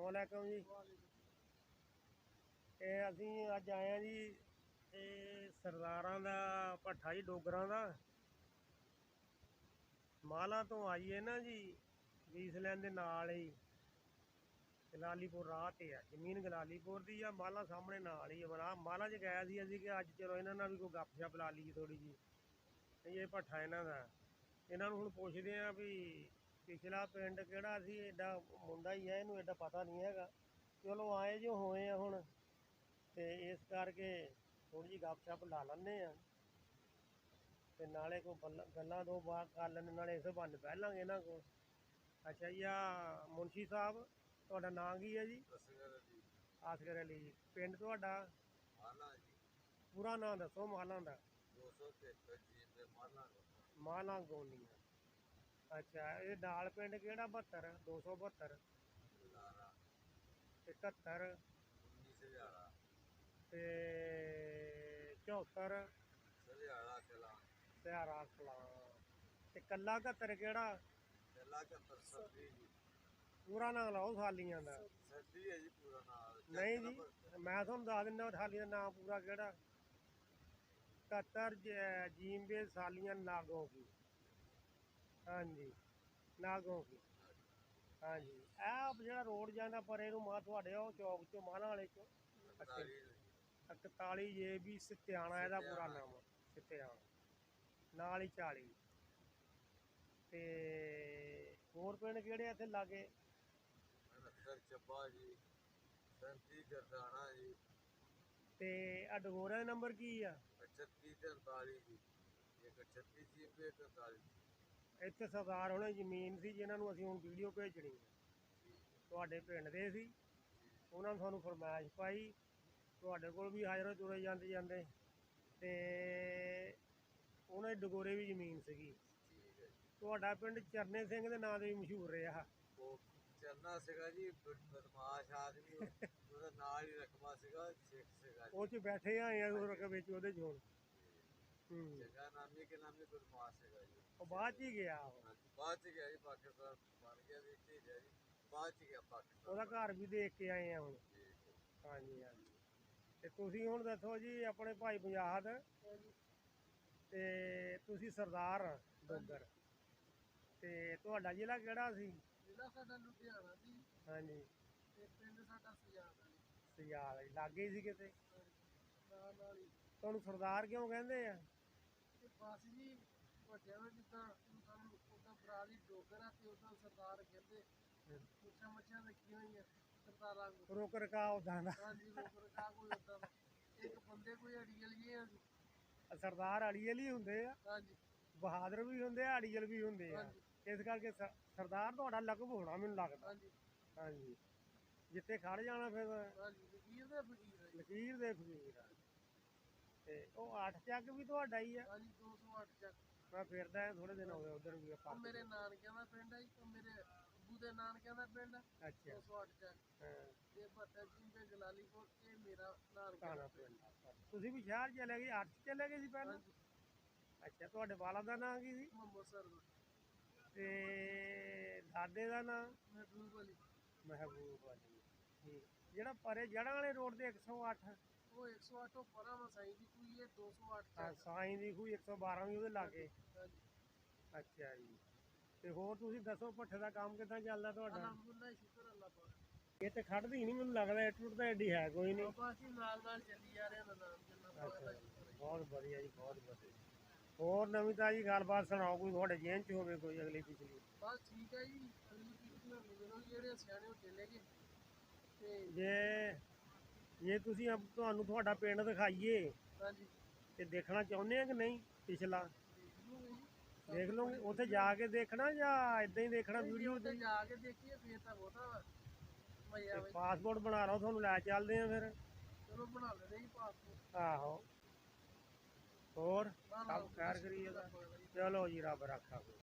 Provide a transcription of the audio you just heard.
अस्सलामुअलैकुम जी। ਇਹ ਅਸੀਂ ਅੱਜ ਆਏ ਆ ਜੀ ਇਹ ਸਰਦਾਰਾਂ ਦਾ ਭੱਠਾ ਜੀ ਡੋਗਰਾਂ ਦਾ ਮਾਲਾ ਤੋਂ ਆਈਏ ਨਾ ਜੀ। ਗੀਸਲੈਂਡ ਦੇ ਨਾਲ ਹੀ ਗਲਾਲੀਪੁਰ ਰਾਹ ਤੇ ਆ, ਜ਼ਮੀਨ ਗਲਾਲੀਪੁਰ ਦੀ ਆ, ਮਾਲਾ ਸਾਹਮਣੇ ਨਾਲ ਹੀ ਆ। ਮਾਲਾ 'ਚ ਗਏ ਸੀ ਅਸੀਂ ਕਿ ਅੱਜ ਚਲੋ ਇਹਨਾਂ ਨਾਲ ਵੀ ਕੋਈ ਗੱਪਸ਼ਪ ਲਾ ਲਈਏ ਥੋੜ੍ਹੀ ਜੀ। ਇਹ ਭੱਠਾ ਇਹਨਾਂ ਦਾ, ਇਹਨਾਂ ਨੂੰ ਹੁਣ ਪੁੱਛਦੇ ਆ ਵੀ ਪਿਛਲਾ ਪਿੰਡ ਕਿਹੜਾ ਸੀ। ਐਡਾ ਮੁੰਡਾ ਹੀ ਆ, ਇਹਨੂੰ ਐਡਾ ਪਤਾ ਨਹੀਂ ਹੈਗਾ। ਚਲੋ ਆਏ ਜੋ ਹੋਏ ਆ ਹੁਣ, ਤੇ ਇਸ ਕਰਕੇ ਥੋੜ੍ਹੀ ਜਿਹੀ ਗੱਪਸ਼ਪ ਲਾ ਲੈਂਦੇ ਆ ਤੇ ਨਾਲੇ ਕੋਈ ਗੱਲਾਂ ਦੋ ਬਾਤ ਕਰ ਲੈਂਦੇ, ਨਾਲੇ ਇਸ ਬਹਾਨੇ ਬਹਿ ਲਾਂਗੇ ਇਹਨਾਂ ਕੋਲ। ਅੱਛਾ ਜੀ, ਆ ਮੁਨਸ਼ੀ ਸਾਹਿਬ ਤੁਹਾਡਾ ਨਾਂ ਕੀ ਹੈ ਜੀ? ਅਸਗਰ ਅਲੀ ਜੀ। ਪਿੰਡ ਤੁਹਾਡਾ? ਮਾਲਾ ਜੀ। ਪੂਰਾ ਨਾਂ ਦੱਸੋ ਮਾਲਾ ਦਾ। 273 ਜੀ ਦੇ ਮਾਲਾ ਗੋਲੀਆਂ। ਅੱਛਾ, ਇਹ ਨਾਲ ਪਿੰਡ ਕਿਹੜਾ? 72 272 71 ਤੇ 74 ਸਿਆਰਾ ਕਲਾਂ ਤੇ ਕੱਲਾ 71 ਕਿਹੜਾ? ਪੂਰਾ ਨਾਂ ਲਾਓ ਥਾਲੀਆਂ ਦਾ। ਨਹੀਂ ਜੀ, ਮੈਂ ਤੁਹਾਨੂੰ ਦੱਸ ਦਿੰਦਾ ਥਾਲੀ ਦਾ ਨਾਂ ਪੂਰਾ ਕਿਹੜਾ। 71 ਜੀਂਬੇ ਸਾਲੀਆਂ ਨਾਗੋਂ ਕੀ। ਹਾਂਜੀ, ਨਾਗੋਂ ਕੀ। ਹਾਂਜੀ, ਇਹ ਜਿਹੜਾ ਰੋਡ ਜਾਂਦਾ ਪਰੇ ਨੂੰ ਮਾਂ ਤੁਹਾਡੇ ਉਹ ਚੌਕ ਚੋਂ ਮਾਲਾ ਵਾਲੇ ਚੋਂ 41 ਜੇ ਵੀ ਸਤਿਆਣਾ ਇਹਦਾ ਪੂਰਾ ਨਾਮ। ਸਤਿਆਣਾ ਨਾਲ ਹੀ 40 ਤੇ ਹੋਰ ਪਿੰਡ ਕਿਹੜੇ ਇੱਥੇ ਲਾਗੇ? ਚੱਬਾ ਜੀ, 37 ਗਰਦਾਣਾ ਜੀ ਤੇ ਆ ਡਗੋਰਾ ਦਾ ਨੰਬਰ ਕੀ ਆ? 36 ਤੇ 39 ਜੀ। ਇੱਕ 36 ਜੀ ਤੇ 43। ਇੱਥੇ ਸਰਦਾਰ ਹੋਣੇ ਜ਼ਮੀਨ ਸੀ ਜਿਨ੍ਹਾਂ ਨੂੰ ਅਸੀਂ ਹੁਣ ਵੀਡੀਓ ਭੇਜਣੀ ਹੈ, ਤੁਹਾਡੇ ਪਿੰਡ ਦੇ ਸੀ। ਉਹਨਾਂ ਨੇ ਸਾਨੂੰ ਫਰਮਾਇਸ਼ ਪਾਈ, ਤੁਹਾਡੇ ਕੋਲ ਵੀ ਹਾਜ਼ਰ ਤੁਰੇ ਜਾਂਦੇ ਜਾਂਦੇ, ਤੇ ਉਹਨਾਂ ਦੀ ਡਗੋਰੇ ਵੀ ਜ਼ਮੀਨ ਸੀਗੀ। ਤੁਹਾਡਾ ਪਿੰਡ ਚਰਨੇ ਸਿੰਘ ਦੇ ਨਾਂ 'ਤੇ ਵੀ ਮਸ਼ਹੂਰ ਰਿਹਾ। ਉਹ ਚਰਨਾ ਸੀਗਾ ਜੀ, ਬਦਮਾਸ਼ ਆਦਮੀ, ਉਹਦਾ ਨਾਲ ਹੀ ਰਕਮਾ ਸੀਗਾ, ਸਿੱਖ ਸੀਗਾ। ਉਹ 'ਚ ਬੈਠੇ ਆਏ ਆ ਰਕਮ ਵਿੱਚ ਉਹਦੇ 'ਚ ਹੁਣ। ਜਗ੍ਹਾ ਨਾਮੀ ਕੇ ਨਾਮੀ ਬਦਮਾਸ਼ ਸੀਗਾ ਜੀ। ਉਹ ਬਾਅਦ 'ਚ ਹੀ ਗਿਆ। ਬਾਅਦ 'ਚ ਗਿਆ ਜੀ, ਪਾਕਿਸਤਾਨ ਬਣ ਗਿਆ ਵੀ ਇੱਥੇ ਗਿਆ ਜੀ, ਬਾਅਦ 'ਚ ਗਿਆ ਪਾਕਿਸਤਾਨ। ਉਹਦਾ ਘਰ ਵੀ ਦੇਖ ਕੇ ਆਏ ਆ ਹੁਣ। ਹਾਂਜੀ ਹਾਂਜੀ। ਤੇ ਤੁਸੀਂ ਹੁਣ ਦੱਸੋ ਜੀ, ਆਪਣੇ ਭਾਈ ਪੰਜਾਦ ਤੇ ਤੁਸੀਂ ਸਰਦਾਰ ਡੋਗਰ, ਤੇ ਤੁਹਾਡਾ ਜ਼ਿਲ੍ਹਾ ਕਿਹੜਾ ਸੀ? ਜ਼ਿਲ੍ਹਾ ਸਾਡਾ ਲੁਧਿਆਣਾ ਜੀ। ਹਾਂਜੀ, ਤੇ ਪਿੰਡ ਸਾਡਾ ਸਿਆਲ ਆ ਜੀ। ਸਿਆਲ ਲਾਗੇ ਸੀ ਕਿਤੇ? ਨਾਲ ਹੀ। ਤੁਹਾਨੂੰ ਸਰਦਾਰ ਕਿਉਂ ਕਹਿੰਦੇ ਆ? ਬਸ ਜੀ ਵੱਡਿਆਂ ਨੇ ਜਿੱਦਾਂ ਸਾਨੂੰ ਉਦਾਂ ਭਰਾ ਦੀ ਡੋਗਰ ਆ ਤੇ ਉਦਾਂ ਸਰਦਾਰ ਕਹਿੰਦੇ। ਮੁੱਛਾਂ ਮੱਛਾਂ ਰੱਖੀਆਂ ਹੋਈਆਂ ਸਰਦਾਰਾਂ ਨੂੰ। ਰੁਕ ਰਕਾ ਉਦਾਂ ਦਾ। ਹਾਂਜੀ, ਰੁਕ ਰਕਾ ਕੋਈ ਉਦਾਂ ਦਾ। ਇੱਕ ਬੰਦੇ ਕੋਈ ਅੜੀਅਲ ਜੀ ਆ ਜੀ। ਸਰਦਾਰ ਅੜੀਅਲ ਹੀ ਹੁੰਦੇ ਆ। ਹਾਂਜੀ, ਬਹਾਦਰ ਵੀ ਹੁੰਦੇ ਆ, ਅੜੀਅਲ ਵੀ ਹੁੰਦੇ ਆ। ਇਸ ਕਰਕੇ ਸਰਦਾਰ ਤੁਹਾਡਾ ਲਕਬ ਹੋਣਾ ਮੈਨੂੰ ਲੱਗਦਾ। ਹਾਂਜੀ ਹਾਂਜੀ, ਜਿੱਥੇ ਖੜ ਜਾਣਾ ਫਿਰ। ਹਾਂਜੀ, ਲਕੀਰ ਦੇ ਫਕੀਰ। ਲਕੀਰ ਦੇ ਫਕੀਰ ਆ। ਤੇ ਉਹ 8 ਚੱਕ ਵੀ ਤੁਹਾਡਾ ਹੀ ਆ? ਹਾਂਜੀ, 208 ਚੱਕ। ਮੈਂ ਫਿਰਦਾ ਥੋੜੇ ਦਿਨ ਹੋ ਗਏ ਉਧਰ ਵੀ। ਉਹ ਮੇਰੇ ਨਾਨਕਿਆਂ ਦਾ ਪਿੰਡ ਹੈ ਜੀ, ਉਹ ਮੇਰੇ ਅੱਬੂ ਦੇ ਨਾਨਕਿਆਂ ਦਾ ਪਿੰਡ। ਅੱਛਾ, 208 ਚੱਕ। ਤੇ ਭੱਟਾ ਜੀ ਦੇ ਜਲਾਲੀਪੁਰ, ਇਹ ਮੇਰਾ ਨਾਨਕਾ ਦਾ ਪਿੰਡ। ਤੁਸੀਂ ਵੀ ਸ਼ਹਿਰ ਚਲੇ ਗਏ? 8 ਚਲੇ ਗਏ ਸੀ ਪਹਿਲਾਂ? ਅੱਛਾ, ਤੁਹਾਡੇ ਵਾਲਾ ਦਾ ਨਾਂ ਕੀ ਸੀ? ਮੁਹੰਮਦ ਸਰ। ਤੇ ਦਾਦੇ ਦਾ ਨਾਂ? ਮਹਿਬੂਬ ਅਲੀ। ਮਹਿਬੂਬ ਅਲੀ। ਠੀਕ। ਜਿਹੜਾ ਪਰੇ ਜੜ੍ਹਾਂ ਵਾਲੇ ਰੋਡ ਤੇ 108? ਉਹ 108 ਉਹ ਪਰਾਂ ਵਾ ਸਾਈਂ ਦੀ ਖੂਹੀ, ਇਹ 208 ਸਾਈਂ ਦੀ ਖੂਹੀ 112 ਵੀ ਉਹਦੇ ਲਾਗੇ। ਅੱਛਾ ਜੀ। ਤੇ ਹੋਰ ਤੁਸੀਂ ਦੱਸੋ ਭੱਠੇ ਦਾ ਕੰਮ ਕਿੱਦਾਂ ਚੱਲਦਾ ਤੁਹਾਡਾ? ਅਲਹਮਦੁਲਿਲਾ, ਸ਼ੁਕਰ ਅੱਲਾਹ ਪਾਕ। ਇਹ ਤੇ ਖੜਦੀ ਨਹੀਂ ਮੈਨੂੰ ਲੱਗਦਾ, ਇੱਟ ਉੱਟ ਤਾਂ ਐਡੀ ਹੈ ਕੋਈ ਨਹੀਂ। ਬਸ ਨਾਲ ਨਾਲ ਚੱਲੀ ਜਾ ਰਹੇ ਨਾਮ ਜੰਨਾ। ਬਹੁਤ ਵਧੀਆ ਜੀ, ਬਹੁਤ ਵਧੀਆ। ਹੋਰ ਨਵੀਂ ਤਾਜ਼ੀ ਗੱਲਬਾਤ ਸੁਣਾਓ, ਕੋਈ ਤੁਹਾਡੇ ਜੇਨ 'ਚ ਹੋਵੇ ਕੋਈ ਅਗਲੀ ਪਿਛਲੀ? ਬਸ ਠੀਕ ਹੈ ਜੀ, ਅਗਲੀ ਪਿਛਲੀ ਹੋਣੀ ਜਿਹੜੇ ਸਿਆਣੇ ਉਹ ਚਲੇ ਗਏ। ਤੇ ਜੇ ਤੁਸੀਂ ਤੁਹਾਨੂੰ ਤੁਹਾਡਾ ਪਿੰਡ ਦਿਖਾਈਏ ਤੇ ਦੇਖਣਾ ਚਾਹੁੰਦੇ ਆ ਕਿ ਨਹੀਂ ਪਿਛਲਾ? ਦੇਖ ਲਓਗੇ? ਉੱਥੇ ਜਾ ਕੇ ਦੇਖਣਾ ਜਾਂ ਇਦਾਂ ਹੀ ਦੇਖਣਾ ਵੀਡੀਓ ਤੇ? ਜਾ ਕੇ ਦੇਖੀਏ ਫੇਰ ਤਾਂ ਬਹੁਤਾ ਮਜ਼ਾ ਆਵੇ। ਪਾਸਪੋਰਟ ਬਣਾ ਲਓ, ਤੁਹਾਨੂੰ ਲੈ ਚੱਲਦੇ ਆ ਫਿਰ। ਚਲੋ ਬਣਾ ਲੈਂਦੇ ਜੀ ਪਾਸਪੋਰਟ। ਆਹੋ, ਹੋਰ ਸਭ ਖੈਰ ਕਰੀਏ। ਚਲੋ ਜੀ, ਰੱਬ ਰੱਖਾ।